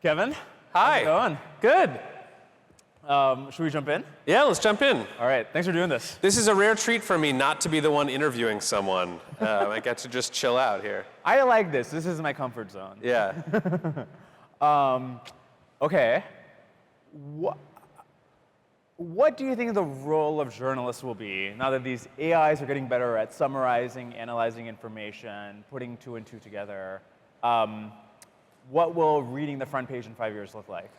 Kevin. Hi. How's it going? Good. Should we jump in? Yeah, let's jump in. All right. Thanks for doing this. This is a rare treat for me not to be the one interviewing someone. I get to just chill out here. I like this. This is my comfort zone. Yeah. Okay. What do you think the role of journalists will be now that these AIs are getting better at summarizing, analyzing information, putting two and two together? What will reading the front page in 5 years look like?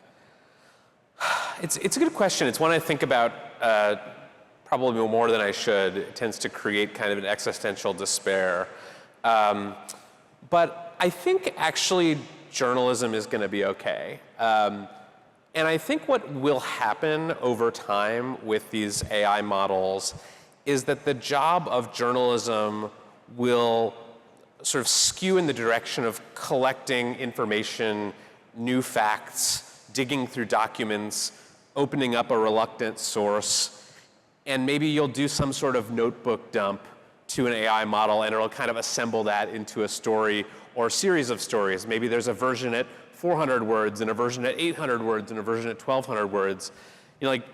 It's a good question. It's one I think about probably more than I should. It tends to create kind of an existential despair. But I think actually journalism is going to be okay. And I think what will happen over time with these AI models is that the job of journalism will sort of skew in the direction of collecting information, new facts, digging through documents, opening up a reluctant source, and maybe you'll do some sort of notebook dump to an AI model and it'll kind of assemble that into a story or a series of stories. Maybe there's a version at 400 words and a version at 800 words and a version at 1200 words. You know, like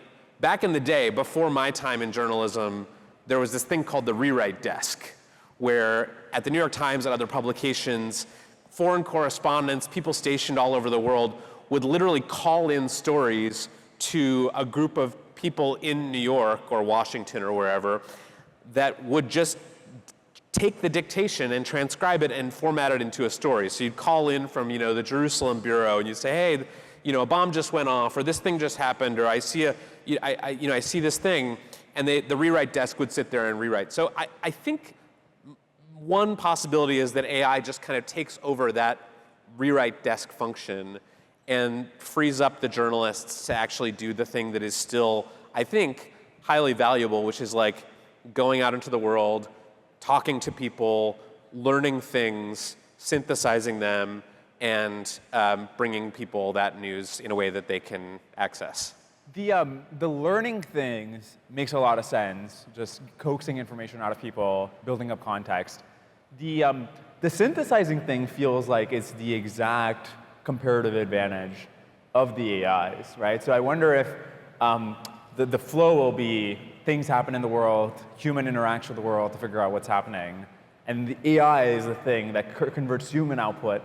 back in the day, before my time in journalism, there was this thing called the rewrite desk, where at the New York Times and other publications, foreign correspondents, people stationed all over the world, would literally call in stories to a group of people in New York or Washington or wherever that would just take the dictation and transcribe it and format it into a story. So you'd call in from, the Jerusalem bureau and you'd say, hey, a bomb just went off, or this thing just happened, or I see I see this thing, and the rewrite desk would sit there and rewrite. So I think one possibility is that AI just kind of takes over that rewrite desk function and frees up the journalists to actually do the thing that is still, I think, highly valuable, which is like going out into the world, talking to people, learning things, synthesizing them, and bringing people that news in a way that they can access. The learning things makes a lot of sense, just coaxing information out of people, building up context. The synthesizing thing feels like it's the exact comparative advantage of the AIs, right? So I wonder if the flow will be things happen in the world, human interaction with the world to figure out what's happening, and the AI is the thing that converts human output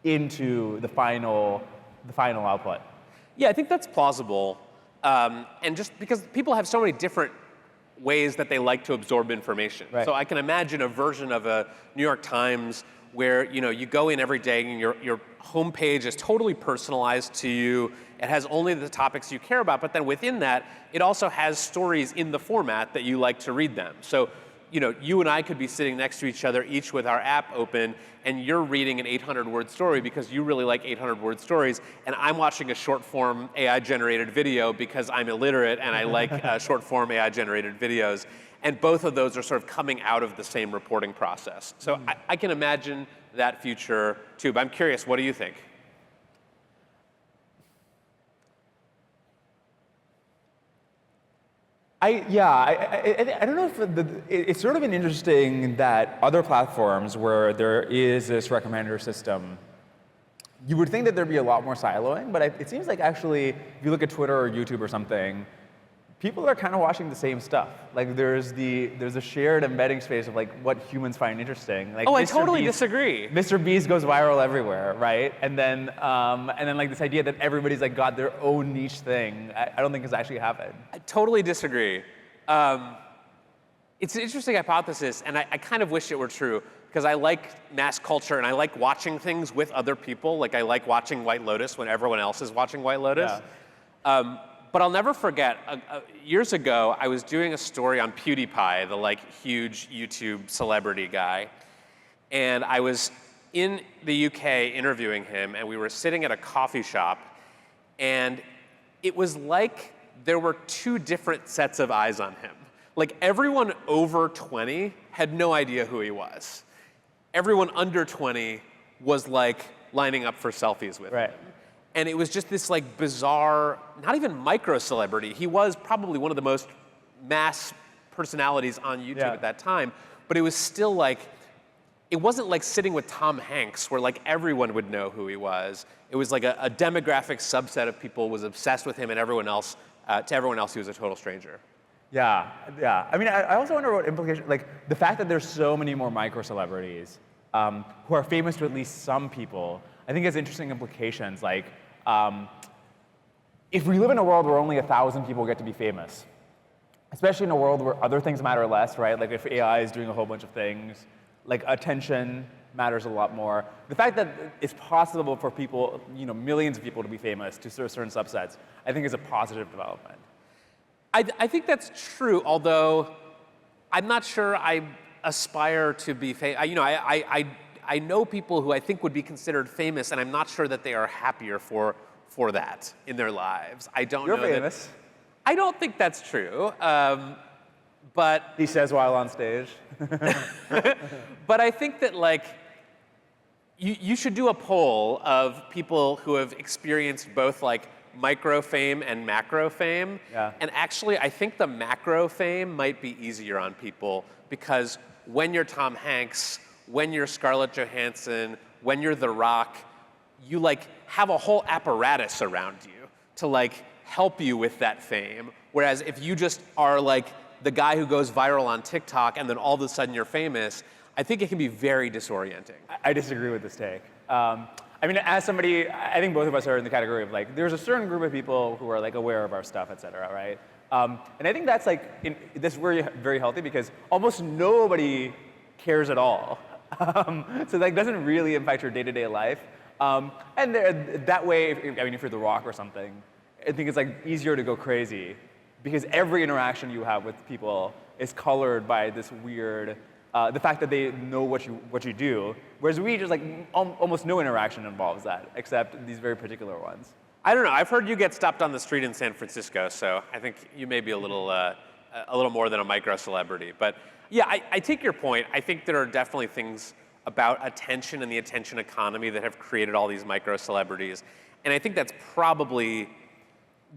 into the final output. Yeah, I think that's plausible. And just because people have so many different ways that they like to absorb information. Right. So I can imagine a version of a New York Times where you go in every day and your homepage is totally personalized to you. It has only the topics you care about, but then within that, it also has stories in the format that you like to read them. So you and I could be sitting next to each other, each with our app open, and you're reading an 800-word story because you really like 800-word stories, and I'm watching a short-form AI-generated video because I'm illiterate and I like short-form AI-generated videos. And both of those are sort of coming out of the same reporting process. So I can imagine that future too, but I'm curious, what do you think? I don't know if it's sort of been interesting that other platforms where there is this recommender system, you would think that there'd be a lot more siloing, but it seems like actually, if you look at Twitter or YouTube or something, people are kind of watching the same stuff. Like there's a shared embedding space of like what humans find interesting. Like I totally disagree. Mr. Beast goes viral everywhere, right? And then like this idea that everybody's like got their own niche thing, I don't think has actually happened. I totally disagree. It's an interesting hypothesis, and I kind of wish it were true, because I like mass culture and I like watching things with other people. Like I like watching White Lotus when everyone else is watching White Lotus. Yeah. But I'll never forget, years ago, I was doing a story on PewDiePie, the huge YouTube celebrity guy. And I was in the UK interviewing him, and we were sitting at a coffee shop, and it was like there were two different sets of eyes on him. Like everyone over 20 had no idea who he was. Everyone under 20 was like lining up for selfies with him. And it was just this bizarre, not even micro celebrity. He was probably one of the most mass personalities on YouTube at that time, but it was still it wasn't like sitting with Tom Hanks where like everyone would know who he was. It was like a demographic subset of people was obsessed with him, and everyone else, to everyone else, he was a total stranger. Yeah, yeah. I mean, I also wonder what implications, like the fact that there's so many more micro celebrities who are famous to at least some people, I think has interesting implications. Like, if we live in a world where only 1,000 people get to be famous, especially in a world where other things matter less, right? Like if AI is doing a whole bunch of things, like attention matters a lot more. The fact that it's possible for people, millions of people to be famous to certain subsets, I think is a positive development. I think that's true, although I'm not sure I aspire to be famous. I know people who I think would be considered famous, and I'm not sure that they are happier for that in their lives. I don't know. You're famous. I don't think that's true, but he says while on stage. But I think that like you should do a poll of people who have experienced both like micro fame and macro fame. Yeah. And actually, I think the macro fame might be easier on people because when you're Tom Hanks, when you're Scarlett Johansson, when you're The Rock, you like have a whole apparatus around you to like help you with that fame. Whereas if you just are like the guy who goes viral on TikTok and then all of a sudden you're famous, I think it can be very disorienting. I disagree with this take. I mean, as somebody, I think both of us are in the category of like, there's a certain group of people who are like aware of our stuff, et cetera, right? And I think that's like, this is very, very healthy because almost nobody cares at all. So that doesn't really impact your day-to-day life. And that way, if you're The Rock or something, I think it's like easier to go crazy because every interaction you have with people is colored by this weird, the fact that they know what you do, whereas we just like almost no interaction involves that, except these very particular ones. I don't know. I've heard you get stopped on the street in San Francisco, so I think you may be a little more than a micro celebrity. But yeah, I take your point. I think there are definitely things about attention and the attention economy that have created all these micro celebrities, and I think that's probably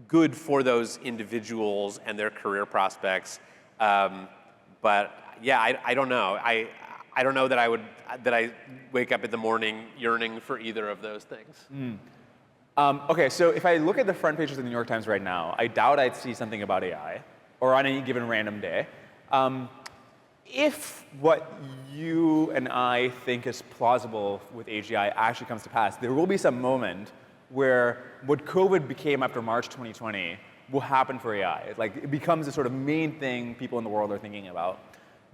good for those individuals and their career prospects. But yeah, I don't know. I don't know that I wake up in the morning yearning for either of those things. Okay, so if I look at the front pages of the New York Times right now, I doubt I'd see something about AI, or on any given random day. If what you and I think is plausible with AGI actually comes to pass, there will be some moment where what COVID became after March 2020 will happen for AI. Like, it becomes the sort of main thing people in the world are thinking about.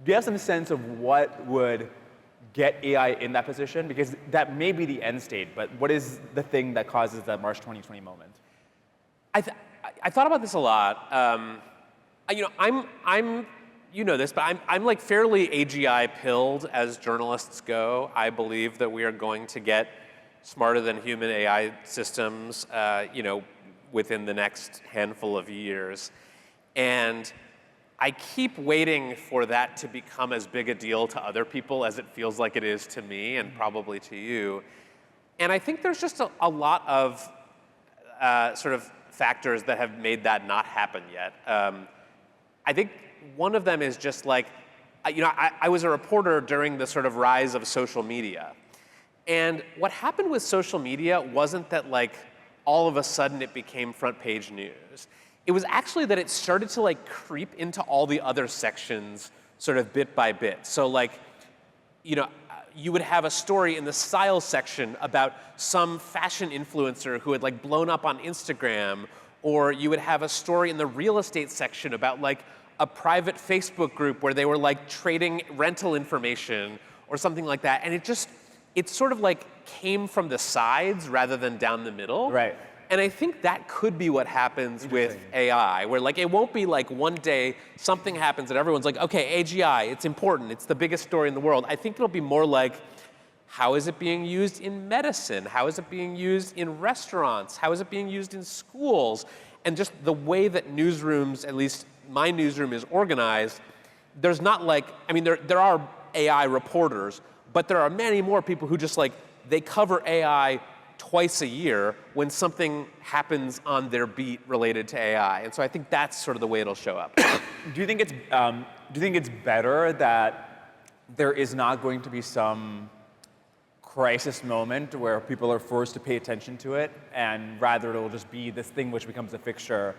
Do you have some sense of what would get AI in that position? Because that may be the end state, but what is the thing that causes that March 2020 moment? I thought about this a lot. I'm you know this, but I'm like fairly AGI pilled as journalists go. I believe that we are going to get smarter than human AI systems, within the next handful of years. And I keep waiting for that to become as big a deal to other people as it feels like it is to me and probably to you. And I think there's just a lot of sort of factors that have made that not happen yet. I think one of them is just like, I was a reporter during the sort of rise of social media. And what happened with social media wasn't that like all of a sudden it became front page news. It was actually that it started to like creep into all the other sections sort of bit by bit. So like, you would have a story in the style section about some fashion influencer who had like blown up on Instagram, or you would have a story in the real estate section about like a private Facebook group where they were like trading rental information or something like that. And it sort of like came from the sides rather than down the middle. Right. And I think that could be what happens with AI, where like it won't be like one day something happens and everyone's like, okay, AGI, it's important, it's the biggest story in the world. I think it'll be more like, how is it being used in medicine? How is it being used in restaurants? How is it being used in schools? And just the way that newsrooms, at least my newsroom is organized, there's not like, there are AI reporters, but there are many more people who just like, they cover AI twice a year when something happens on their beat related to AI. And so I think that's sort of the way it'll show up. Do you think it's better that there is not going to be some crisis moment where people are forced to pay attention to it, and rather it'll just be this thing which becomes a fixture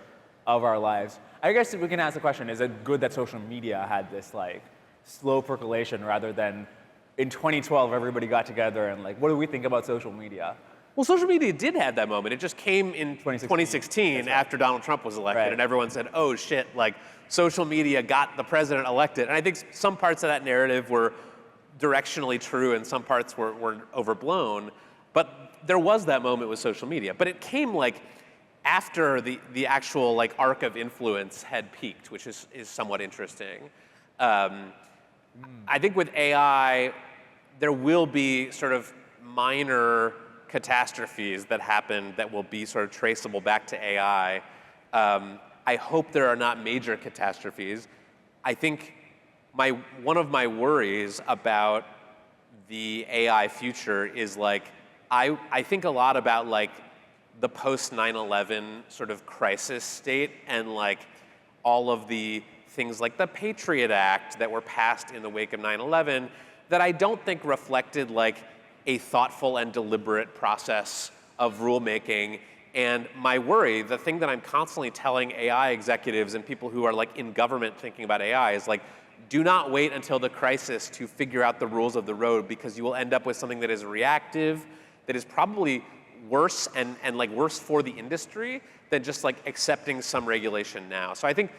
of our lives. I guess we can ask the question, is it good that social media had this like slow percolation rather than in 2012 everybody got together and like, what do we think about social media? Well, social media did have that moment. It just came in 2016 right. after Donald Trump was elected, Right. and everyone said, oh shit, like social media got the president elected. And I think some parts of that narrative were directionally true and some parts were overblown. But there was that moment with social media. But it came like after the actual like arc of influence had peaked, which is somewhat interesting. I think with AI, there will be sort of minor catastrophes that happen that will be sort of traceable back to AI. I hope there are not major catastrophes. I think one of my worries about the AI future is like, I think a lot about like the post 9/11 sort of crisis state and like all of the things like the Patriot Act that were passed in the wake of 9/11 that I don't think reflected like a thoughtful and deliberate process of rulemaking. And my worry, the thing that I'm constantly telling AI executives and people who are like in government thinking about AI is like, do not wait until the crisis to figure out the rules of the road, because you will end up with something that is reactive, that is probably worse and like worse for the industry than just like accepting some regulation now. So I think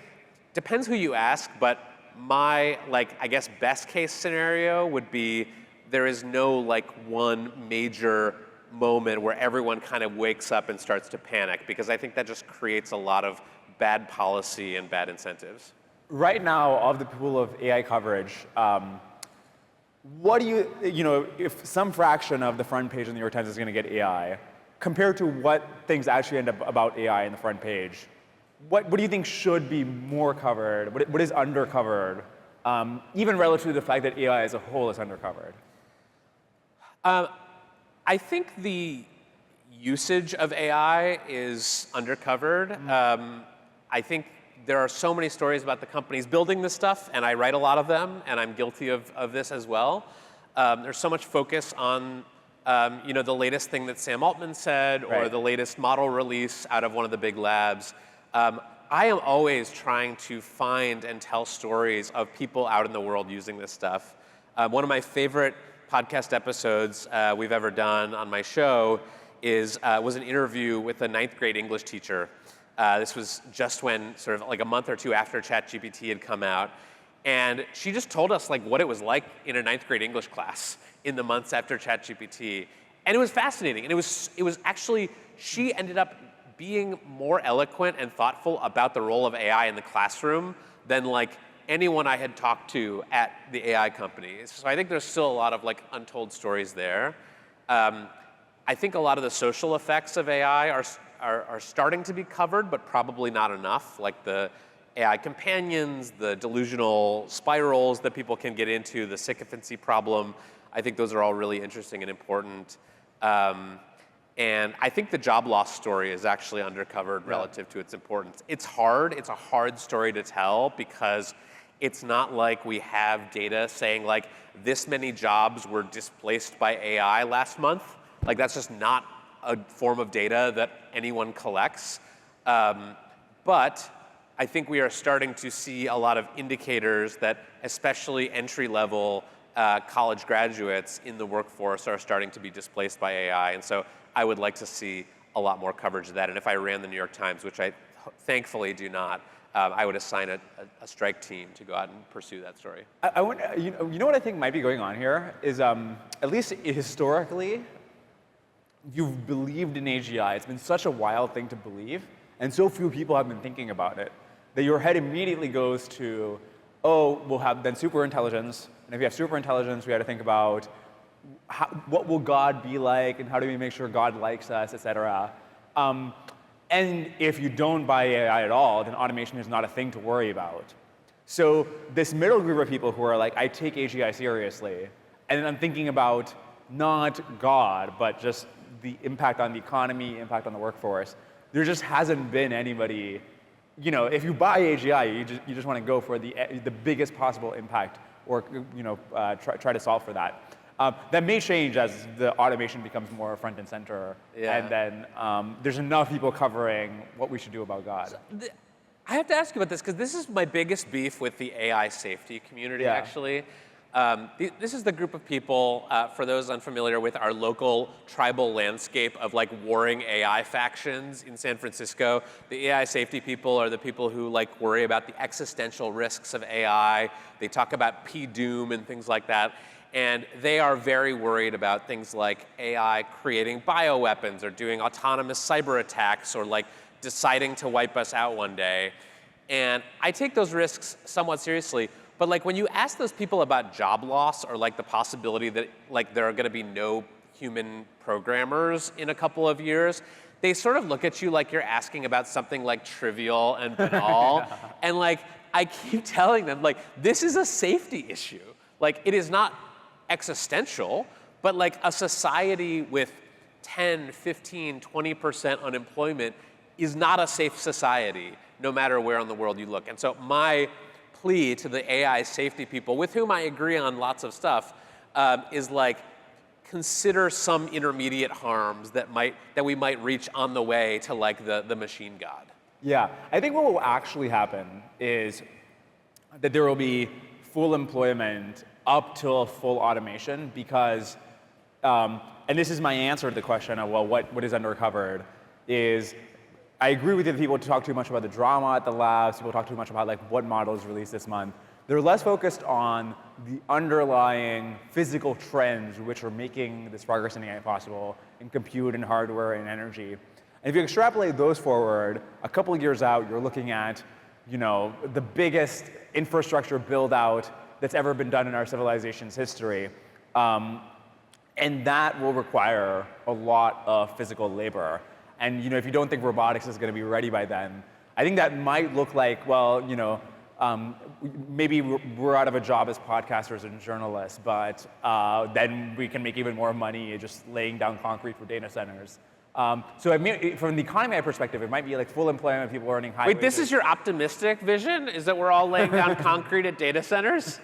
depends who you ask, but my like, I guess best case scenario would be there is no like one major moment where everyone kind of wakes up and starts to panic, because I think that just creates a lot of bad policy and bad incentives. Right now, of the pool of AI coverage, what do you if some fraction of the front page of the New York Times is going to get AI, compared to what things actually end up about AI in the front page, what do you think should be more covered? What is undercovered, even relative to the fact that AI as a whole is undercovered? I think the usage of AI is undercovered. I think there are so many stories about the companies building this stuff, and I write a lot of them, and I'm guilty of this as well. There's so much focus on the latest thing that Sam Altman said, or Right. the latest model release out of one of the big labs. I am always trying to find and tell stories of people out in the world using this stuff. One of my favorite podcast episodes we've ever done on my show was an interview with a 9th grade English teacher. This was just when sort of like a month or two after ChatGPT had come out. And she just told us like what it was like in a 9th grade English class in the months after ChatGPT. And it was fascinating. And it was actually, she ended up being more eloquent and thoughtful about the role of AI in the classroom than like anyone I had talked to at the AI companies. So I think there's still a lot of like untold stories there. I think a lot of the social effects of AI are starting to be covered, but probably not enough, like the AI companions, the delusional spirals that people can get into, the sycophancy problem. I think those are all really interesting and important. And I think the job loss story is actually undercovered relative to its importance. It's hard. It's a hard story to tell because it's not like we have data saying like this many jobs were displaced by AI last month. Like that's just not a form of data that anyone collects. But I think we are starting to see a lot of indicators that especially entry-level college graduates in the workforce are starting to be displaced by AI. And so I would like to see a lot more coverage of that. And if I ran the New York Times, which I thankfully do not, I would assign a strike team to go out and pursue that story. You know what I think might be going on here is, at least historically, you've believed in AGI. It's been such a wild thing to believe, and so few people have been thinking about it, that your head immediately goes to, oh, we'll have then superintelligence, and if you have superintelligence, we have to think about what will God be like, and how do we make sure God likes us, et cetera. And if you don't buy AI at all, then automation is not a thing to worry about. So this middle group of people who are like, I take AGI seriously, and then I'm thinking about not God, but just the impact on the economy, impact on the workforce. There just hasn't been anybody, if you buy AGI, you just want to go for the biggest possible impact or try to solve for that. That may change as the automation becomes more front and center, and then there's enough people covering what we should do about God. So I have to ask you about this because this is my biggest beef with the AI safety community, actually. This is the group of people, for those unfamiliar with our local tribal landscape of like warring AI factions in San Francisco. The AI safety people are the people who like worry about the existential risks of AI. They talk about P-doom and things like that. And they are very worried about things like AI creating bioweapons or doing autonomous cyber attacks or like deciding to wipe us out one day. And I take those risks somewhat seriously. But like when you ask those people about job loss or like the possibility that like there are going to be no human programmers in a couple of years, they sort of look at you like you're asking about something like trivial and banal. And like I keep telling them like this is a safety issue. Like it is not existential, but like a society with 10, 15, 20% unemployment is not a safe society, no matter where in the world you look. And so my plea to the AI safety people, with whom I agree on lots of stuff, is like consider some intermediate harms that we might reach on the way to like the machine god. Yeah, I think what will actually happen is that there will be full employment up till full automation because, and this is my answer to the question of, well, what is Undercovered, is I agree with you that people talk too much about the drama at the labs, people talk too much about like what model is released this month. They're less focused on the underlying physical trends which are making this progress in AI possible in compute and hardware and energy. And if you extrapolate those forward, a couple of years out, you're looking at, the biggest infrastructure build out that's ever been done in our civilization's history. And that will require a lot of physical labor. And if you don't think robotics is going to be ready by then, I think that might look like, well, maybe we're out of a job as podcasters and journalists, but then we can make even more money just laying down concrete for data centers. So I mean, from the economy perspective, it might be like full employment, people earning high wages. Wait, this is your optimistic vision? Is that we're all laying down concrete at data centers?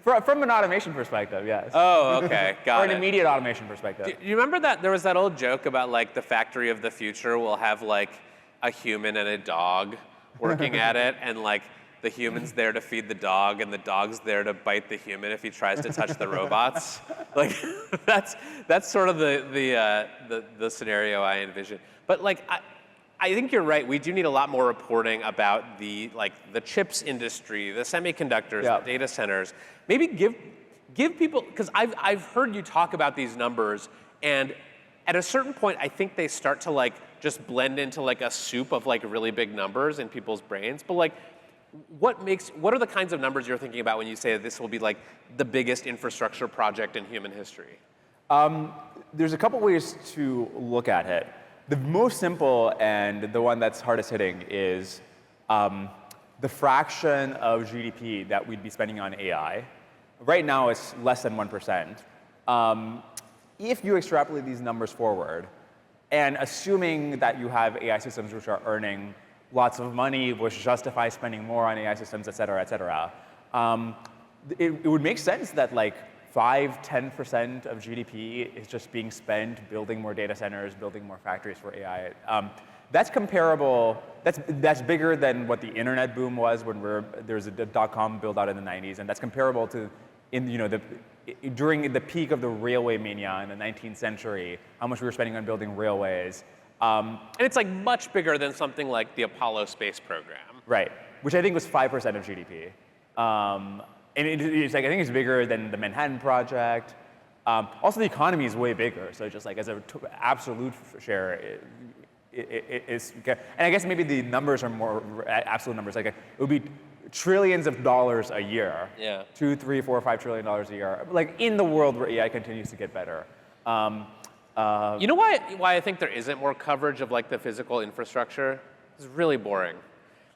From an automation perspective, yes. Oh, okay, got it. Or an immediate automation perspective. Do you remember that there was that old joke about like the factory of the future will have like a human and a dog working at it, and like the human's there to feed the dog, and the dog's there to bite the human if he tries to touch the robots. Like that's sort of the scenario I envision. But like I think you're right. We do need a lot more reporting about the chips industry, the semiconductors, the data centers. Maybe give people, because I've heard you talk about these numbers, and at a certain point, I think they start to like just blend into like a soup of like really big numbers in people's brains. But like, what are the kinds of numbers you're thinking about when you say that this will be like the biggest infrastructure project in human history? There's a couple ways to look at it. The most simple and the one that's hardest hitting is the fraction of GDP that we'd be spending on AI. Right now, it's less than 1%. If you extrapolate these numbers forward, and assuming that you have AI systems which are earning lots of money, which justify spending more on AI systems, et cetera, it would make sense that like 5-10% of GDP is just being spent building more data centers, building more factories for AI. That's comparable. That's bigger than what the internet boom was when there was a dot-com build out in the 90s, and that's comparable to during the peak of the railway mania in the 19th century, how much we were spending on building railways. And it's like much bigger than something like the Apollo space program. Right, which I think was 5% of GDP. And it's like, I think it's bigger than the Manhattan Project. Also, the economy is way bigger, so just like as an absolute share, it's, and I guess maybe the numbers are more absolute numbers. Like it would be trillions of dollars a year. Yeah. 2, 3, 4, 5 trillion dollars a year. Like in the world where AI continues to get better. You know why I think there isn't more coverage of like the physical infrastructure? It's really boring.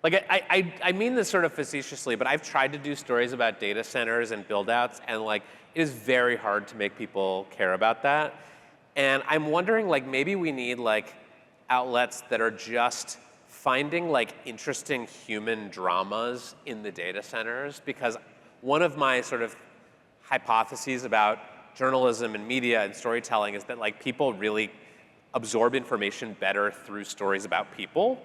Like I mean this sort of facetiously, but I've tried to do stories about data centers and build-outs, and like it is very hard to make people care about that. And I'm wondering, like, maybe we need like outlets that are just finding like interesting human dramas in the data centers, because one of my sort of hypotheses about journalism and media and storytelling is that like people really absorb information better through stories about people.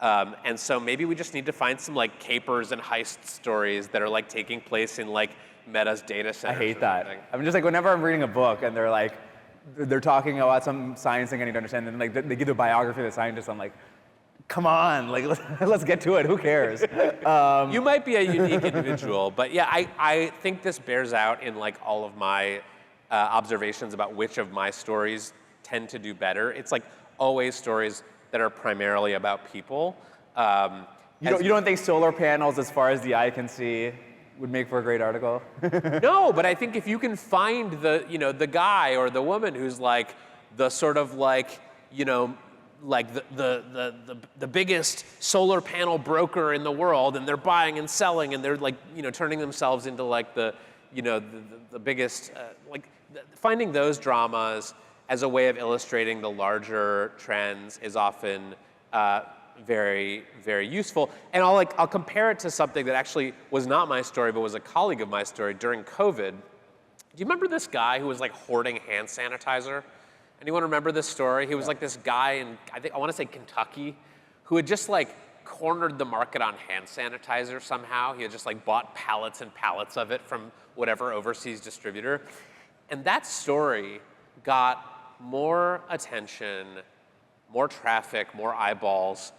And so maybe we just need to find some like capers and heist stories that are like taking place in like Meta's data I centers. hate that. I'm just like, whenever I'm reading a book and they're talking about some science thing I need to understand, and like they give the biography of the scientist, I'm like, come on, like let's get to it. Who cares? You might be a unique individual, but yeah, I think this bears out in like all of my observations about which of my stories tend to do better. It's like always stories that are primarily about people. You don't think solar panels, as far as the eye can see, would make for a great article? No, but I think if you can find the guy or the woman who's like the sort of like, like the biggest solar panel broker in the world, and they're buying and selling, and they're like, turning themselves into like the biggest, finding those dramas as a way of illustrating the larger trends is often very, very useful. And I'll compare it to something that actually was not my story, but was a colleague of my story during COVID. Do you remember this guy who was like hoarding hand sanitizer? Anyone remember this story? He was like this guy in, I want to say Kentucky, who had just like cornered the market on hand sanitizer somehow. He had just like bought pallets and pallets of it from whatever overseas distributor. And that story got more attention, more traffic, more eyeballs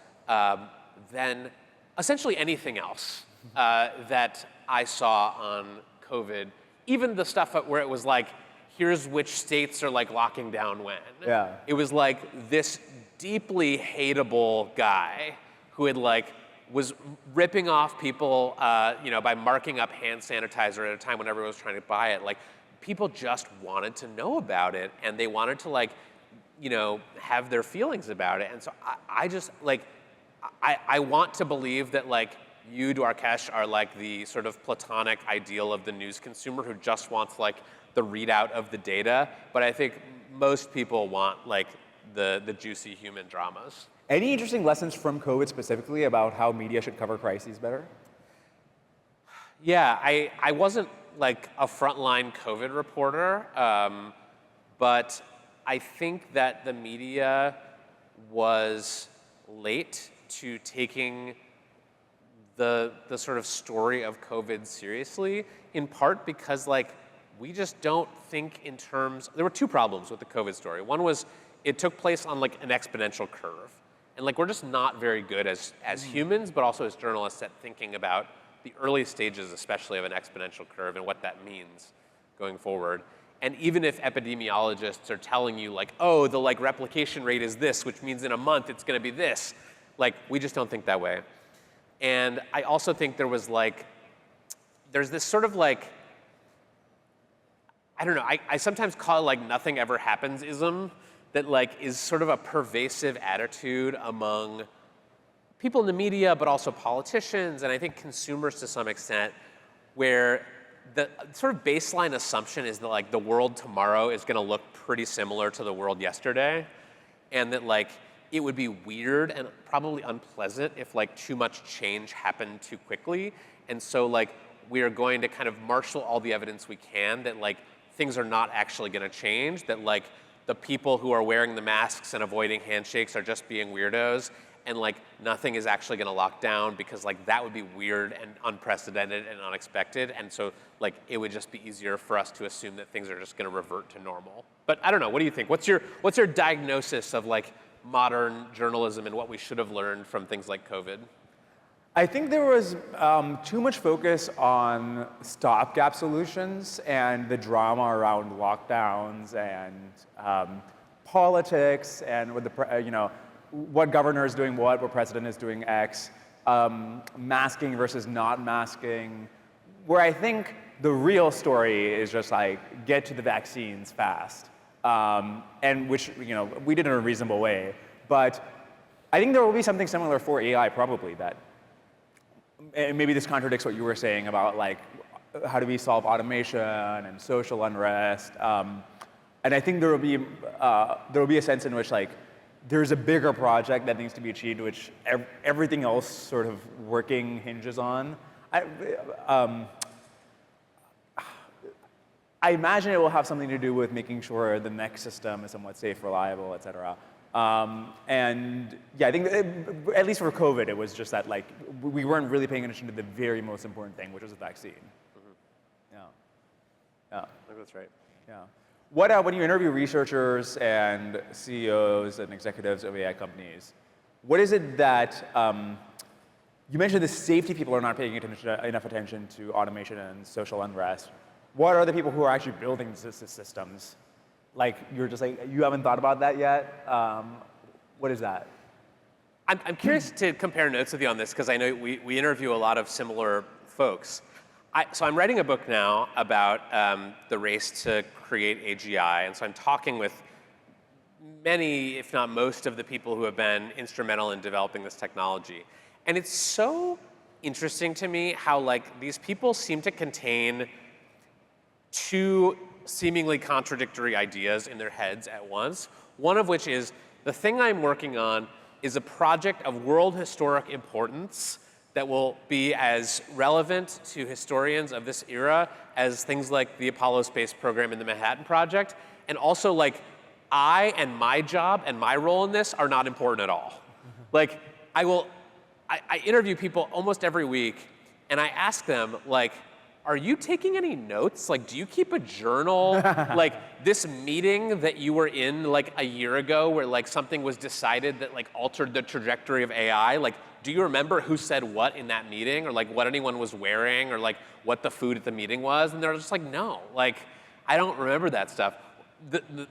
than essentially anything else that I saw on COVID. Even the stuff where it was like, here's which states are like locking down when. Yeah. It was like this deeply hateable guy who had like was ripping off people, by marking up hand sanitizer at a time when everyone was trying to buy it. Like people just wanted to know about it, and they wanted to like, have their feelings about it. And so I just like, I want to believe that like you, Dwarkesh, are like the sort of platonic ideal of the news consumer who just wants like the readout of the data. But I think most people want like the juicy human dramas. Any interesting lessons from COVID specifically about how media should cover crises better? Yeah, I wasn't like a frontline COVID reporter, but I think that the media was late to taking the sort of story of COVID seriously, in part because like we just don't think in terms, there were two problems with the COVID story. One was it took place on like an exponential curve. And like we're just not very good as humans, but also as journalists at thinking about the early stages, especially of an exponential curve and what that means going forward. And even if epidemiologists are telling you like, oh, the like replication rate is this, which means in a month it's gonna be this, like we just don't think that way. And I also think there's this sort of like, I don't know, I sometimes call it like nothing ever happens-ism, that like is sort of a pervasive attitude among people in the media, but also politicians, and I think consumers to some extent, where the sort of baseline assumption is that like the world tomorrow is gonna look pretty similar to the world yesterday, and that like it would be weird and probably unpleasant if like too much change happened too quickly. And so like we are going to kind of marshal all the evidence we can that like things are not actually gonna change, that like the people who are wearing the masks and avoiding handshakes are just being weirdos, and like nothing is actually gonna lock down because like that would be weird and unprecedented and unexpected. And so like it would just be easier for us to assume that things are just gonna revert to normal. But I don't know, what do you think? What's your diagnosis of like modern journalism and what we should have learned from things like COVID? I think there was too much focus on stopgap solutions and the drama around lockdowns and politics and what governor is doing what president is doing X, masking versus not masking, where I think the real story is just like get to the vaccines fast, and which we did in a reasonable way. But I think there will be something similar for AI probably, that, and maybe this contradicts what you were saying about like how do we solve automation and social unrest, and I think there will be a sense in which like there's a bigger project that needs to be achieved, which everything else sort of working hinges on. I imagine it will have something to do with making sure the next system is somewhat safe, reliable, et cetera. And yeah, I think that at least for COVID, it was just that like we weren't really paying attention to the very most important thing, which was the vaccine. Yeah. Yeah. I think that's right. Yeah. What when you interview researchers and CEOs and executives of AI companies, what is it that you mentioned the safety people are not paying enough attention to automation and social unrest. What are the people who are actually building systems? Like you're just like you haven't thought about that yet. What is that? I'm curious to compare notes with you on this because I know we interview a lot of similar folks. So I'm writing a book now about the race to create AGI, and so I'm talking with many, if not most, of the people who have been instrumental in developing this technology. And it's so interesting to me how like these people seem to contain two seemingly contradictory ideas in their heads at once. One of which is the thing I'm working on is a project of world historic importance that will be as relevant to historians of this era as things like the Apollo space program and the Manhattan Project. And also like I and my job and my role in this are not important at all. Like I interview people almost every week and I ask them like, are you taking any notes? Like, do you keep a journal? Like this meeting that you were in like a year ago where like something was decided that like altered the trajectory of AI, like do you remember who said what in that meeting or like what anyone was wearing or like what the food at the meeting was? And they're just like, no, like I don't remember that stuff.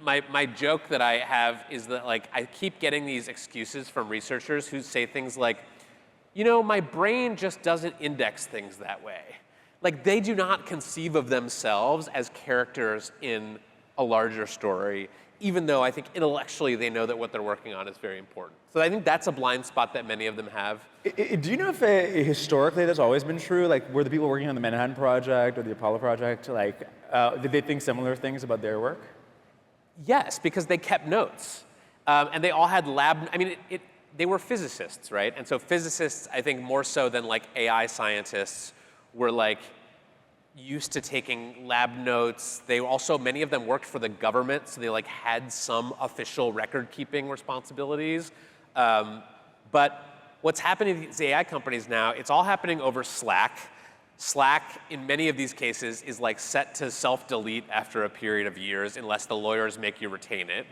My joke that I have is that like I keep getting these excuses from researchers who say things like, you know, my brain just doesn't index things that way. Like they do not conceive of themselves as characters in a larger story, even though I think intellectually they know that what they're working on is very important. So I think that's a blind spot that many of them have. Do you know if historically that's always been true? Like were the people working on the Manhattan Project or the Apollo Project, like did they think similar things about their work? Yes, because they kept notes. And they all had lab, I mean, they were physicists, right? And so physicists, I think more so than like AI scientists, were like used to taking lab notes. They also, many of them worked for the government, so they like had some official record keeping responsibilities. But what's happening to these AI companies now, it's all happening over Slack. Slack, in many of these cases, is like set to self-delete after a period of years unless the lawyers make you retain it.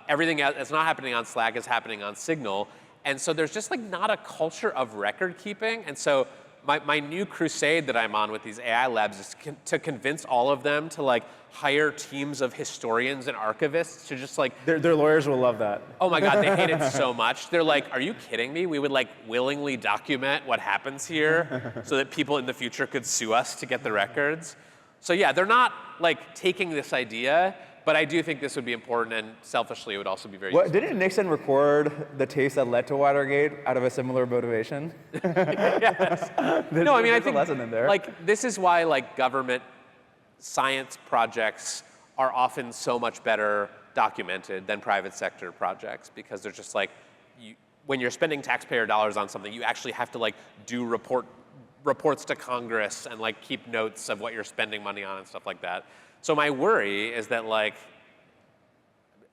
Everything that's not happening on Slack is happening on Signal. And so there's just like not a culture of record keeping. And so my new crusade that I'm on with these AI labs is to convince all of them to like hire teams of historians and archivists to just like... Their lawyers will love that. Oh my God, they hate it so much. They're like, are you kidding me? We would like willingly document what happens here so that people in the future could sue us to get the records. So yeah, they're not like taking this idea, but I do think this would be important, and selfishly, it would also be very useful. Didn't Nixon record the tapes that led to Watergate out of a similar motivation? Yes. No, I mean, I think a lesson in there. like this is why like government science projects are often so much better documented than private sector projects, because they're just like, when you're spending taxpayer dollars on something, you actually have to like do reports to Congress and like keep notes of what you're spending money on and stuff like that. So my worry is that like,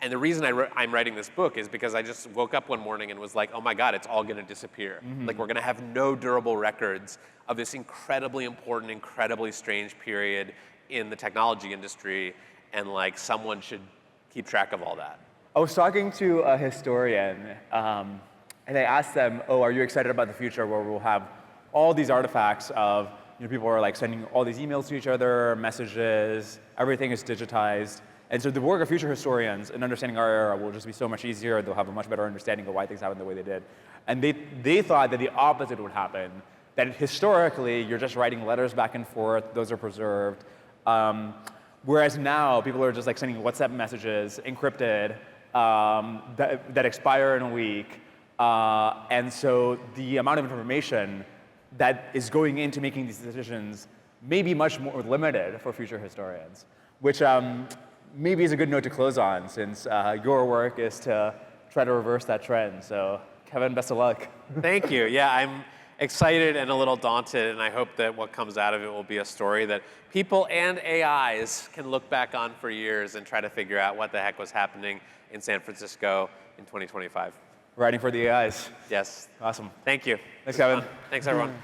and the reason I'm writing this book is because I just woke up one morning and was like, oh my God, it's all gonna disappear. Like we're gonna have no durable records of this incredibly important, incredibly strange period in the technology industry, and like someone should keep track of all that. I was talking to a historian, and I asked them, oh, are you excited about the future where we'll have all these artifacts of, you know, people are like sending all these emails to each other, messages, everything is digitized. And so the work of future historians in understanding our era will just be so much easier. They'll have a much better understanding of why things happened the way they did. And they thought that the opposite would happen, that historically you're just writing letters back and forth, those are preserved. Whereas now people are just like sending WhatsApp messages, encrypted, that expire in a week. And so the amount of information that is going into making these decisions may be much more limited for future historians, which maybe is a good note to close on, since your work is to try to reverse that trend. So Kevin, best of luck. Thank you. Yeah, excited and a little daunted, and I hope that what comes out of it will be a story that people and AIs can look back on for years and try to figure out what the heck was happening in San Francisco in 2025. Writing for the AIs. Yes. Awesome. Thank you. Thanks, Kevin. Thanks, everyone.